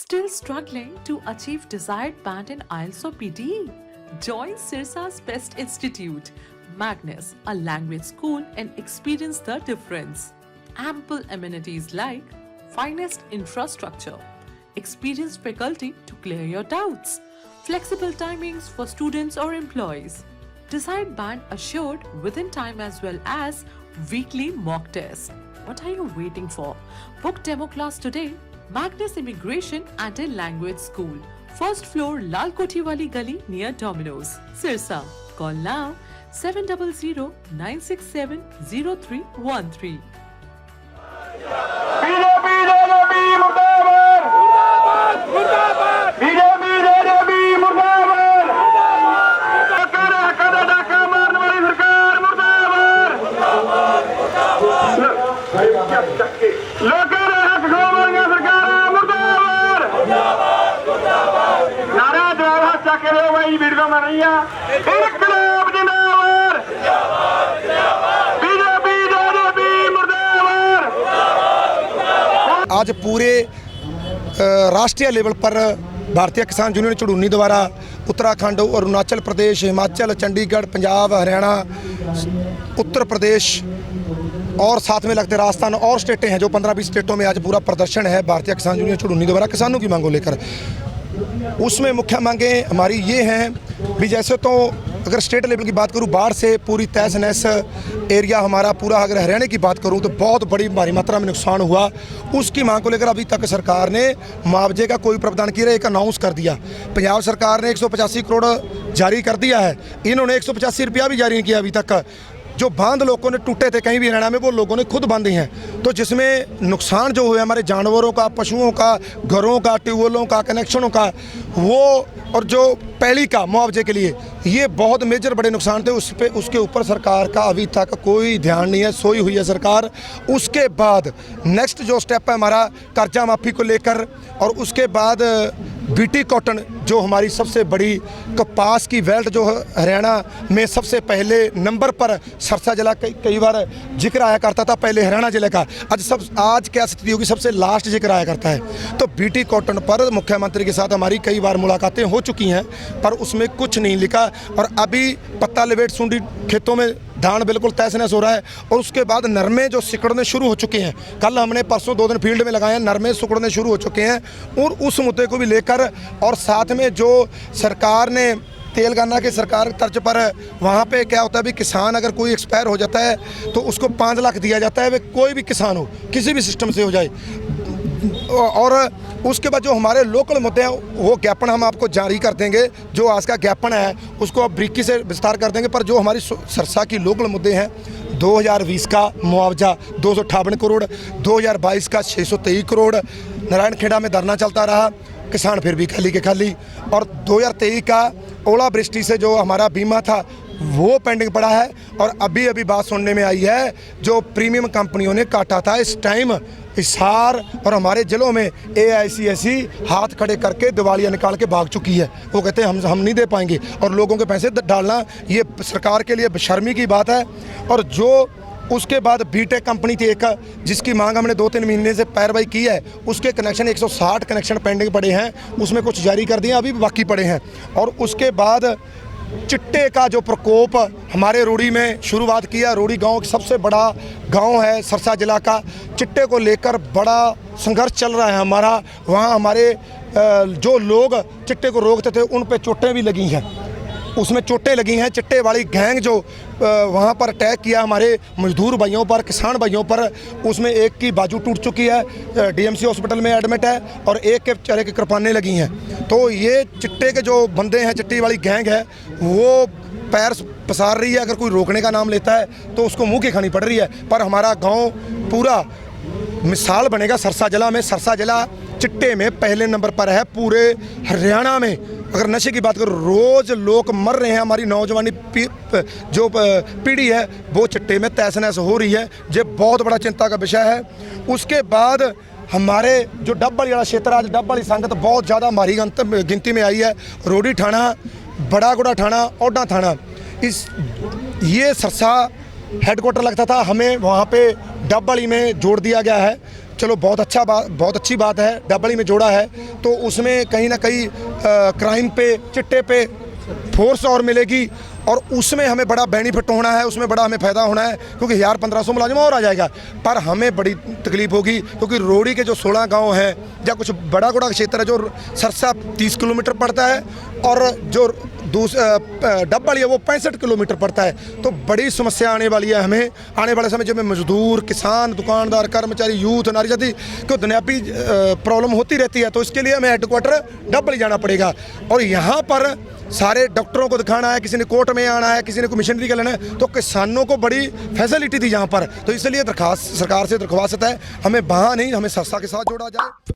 Still struggling to achieve desired band in IELTS or PTE? Join Sirsa's Best Institute, Magnus, a language school, and experience the difference. Ample amenities like finest infrastructure, experienced faculty to clear your doubts, flexible timings for students or employees, desired band assured within time as well as weekly mock tests. What are you waiting for? Book demo class today. Magnus Immigration and a Language School. First floor, Lal Koti Wali Gali near Domino's, Sirsa. Call now 700-967-0313. आज पूरे राष्ट्रीय level पर भारतीय किसान union चुड़ूनी द्वारा उत्तराखंड और अरुणाचल प्रदेश, हिमाचल, चंडीगढ़, पंजाब, हरियाणा, उत्तर प्रदेश और साथ में लगते राजस्थान और स्टेटें हैं जो 15-20 स्टेटों में आज पूरा प्रदर्शन है भारतीय किसान यूनियन चुड़ूनी द्वारा किसानों की मांगों लेकर। उसमें मुख्य मांगें हमारी ये हैं भी, जैसे तो अगर स्टेट लेवल की बात करूं, बाढ़ से पूरी तहस नहस एरिया हमारा पूरा, अगर हरियाणा की बात करूं तो बहुत बड़ी भारी मात्रा में नुकसान हुआ। उसकी मांग को लेकर अभी तक सरकार ने मुआवजे का कोई प्रावधान किया, एक अनाउंस कर दिया। पंजाब सरकार ने 185 करोड़ जारी कर दिया है, इन्होंने 185 रुपया भी जारी नहीं किया अभी तक। जो बांध लोगों ने टूटे थे कहीं भी हरियाणा में, वो लोगों ने खुद बांधे हैं। तो जिसमें नुकसान जो हुए हमारे जानवरों का, पशुओं का, घरों का, ट्यूबवेलों का, कनेक्शनों का, वो और जो पैली का मुआवजे के लिए, ये बहुत मेजर बड़े नुकसान थे। उसके ऊपर सरकार का अभी तक कोई ध्यान नहीं है, सोई हुई है सरकार। उसके बाद नेक्स्ट जो स्टेप है हमारा कर्जा माफ़ी को लेकर, और उसके बाद बीटी कॉटन जो हमारी सबसे बड़ी कपास की बेल्ट जो हरियाणा में सबसे पहले नंबर पर सरसा जिला कई बार जिक्र आया करता था पहले हरियाणा जिले का, आज क्या स्थिति होगी, सबसे लास्ट जिक्र आया करता है। तो बीटी कॉटन पर मुख्यमंत्री के साथ हमारी कई बार मुलाकातें हो चुकी हैं, पर उसमें कुछ नहीं लिखा। और अभी पत्ता लपेट सूंडी खेतों में धान बिल्कुल तहस नहस हो रहा है। और उसके बाद नरमे जो सिकुड़ने शुरू हो चुके हैं, कल हमने परसों 2 दिन फील्ड में लगाए हैं, नरमे सिकुड़ने शुरू हो चुके हैं। और उस मुद्दे को भी लेकर, और साथ में जो सरकार ने तेलंगाना के सरकार तर्ज पर वहाँ पे क्या होता है भी, किसान अगर कोई एक्सपायर हो जाता है तो उसको 5 लाख दिया जाता है, वे कोई भी किसान हो, किसी भी सिस्टम से हो जाए। और उसके बाद जो हमारे लोकल मुद्दे हैं वो ज्ञापन हम आपको जारी कर देंगे। जो आज का ज्ञापन है उसको अब बारीकी से विस्तार कर देंगे। पर जो हमारी सरसा की लोकल मुद्दे हैं, 2020 का मुआवजा 258 करोड़, 2022 का 623 करोड़, नारायण खेड़ा में धरना चलता रहा, किसान फिर भी खाली के खाली। और 2023 का ओलावृष्टि से जो हमारा बीमा था वो पेंडिंग पड़ा है। और अभी बात सुनने में आई है जो प्रीमियम कंपनियों ने काटा था, इस टाइम हिसार और हमारे जिलों में AICSE हाथ खड़े करके दिवालियाँ निकाल के भाग चुकी है। वो कहते हैं हम नहीं दे पाएंगे, और लोगों के पैसे डालना ये सरकार के लिए शर्मी की बात है। और जो उसके बाद बीटेक कंपनी थी एक, जिसकी मांग हमने 2-3 महीने से पैरवाई की है, उसके कनेक्शन 160 कनेक्शन पेंडिंग पड़े हैं, उसमें कुछ जारी कर दिए, अभी बाकी पड़े हैं। और उसके बाद चिट्टे का जो प्रकोप हमारे रूड़ी में शुरुआत किया, रूड़ी गांव सबसे बड़ा गांव है सरसा जिला का, चिट्टे को लेकर बड़ा संघर्ष चल रहा है हमारा। वहां हमारे जो लोग चिट्टे को रोकते थे उन पे चोटें भी लगी हैं, उसमें चोटें लगी हैं। चिट्टे वाली गैंग जो वहाँ पर अटैक किया हमारे मजदूर भाइयों पर, किसान भाइयों पर, उसमें एक की बाजू टूट चुकी है, DMC हॉस्पिटल में एडमिट है, और एक के चेहरे की कृपानें लगी हैं। तो ये चिट्टे के जो बंदे हैं, चिट्टी वाली गैंग है, वो पैर पसार रही है। अगर कोई रोकने का नाम लेता है तो उसको मुँह की खानी पड़ रही है। पर हमारा गाँव पूरा मिसाल बनेगा सरसा जिला में। सरसा जिला चिट्टे में पहले नंबर पर है पूरे हरियाणा में। अगर नशे की बात करो, रोज़ लोग मर रहे हैं, हमारी नौजवानी जो पीढ़ी है वो चिट्टे में तहस नहस हो रही है। ये बहुत बड़ा चिंता का विषय है। उसके बाद हमारे जो डब्बल वाला क्षेत्र, आज डब्बल वाली संगत बहुत ज़्यादा हमारी गिनती में आई है। रोडी थाना, बड़ागुड़ा थाना, ओडा थाना, ये सरसा हेडक्वार्टर लगता था, हमें वहाँ पे डब्बली में जोड़ दिया गया है। चलो बहुत अच्छी बात है, डबल में जोड़ा है तो उसमें कहीं ना कहीं क्राइम पे, चिट्टे पे फोर्स और मिलेगी और उसमें हमें बड़ा बेनिफिट होना है, उसमें बड़ा हमें फ़ायदा होना है क्योंकि 1500 मुलाजिम और आ जाएगा। पर हमें बड़ी तकलीफ होगी क्योंकि रोड़ी के जो 16 गांव हैं या कुछ बड़ा क्षेत्र है, जो सरसा 30 किलोमीटर पड़ता है और जो डब्बल है वो 65 किलोमीटर पड़ता है। तो बड़ी समस्या आने वाली है हमें आने वाले समय, जब मजदूर, किसान, दुकानदार, कर्मचारी, यूथ, नारी जाति को दुनियावी प्रॉब्लम होती रहती है। तो इसके लिए हमें हेडक्वार्टर डब्बल जाना पड़ेगा और यहाँ पर सारे डॉक्टरों को दिखाना है, किसी ने कोर्ट में आना है, किसी ने कोई मशीनरी का लेना है, तो किसानों को बड़ी फैसिलिटी थी यहाँ पर। तो इसलिए सरकार से दरख्वास्त है हमें वहाँ नहीं, हमें सरसा के साथ जोड़ा जाए।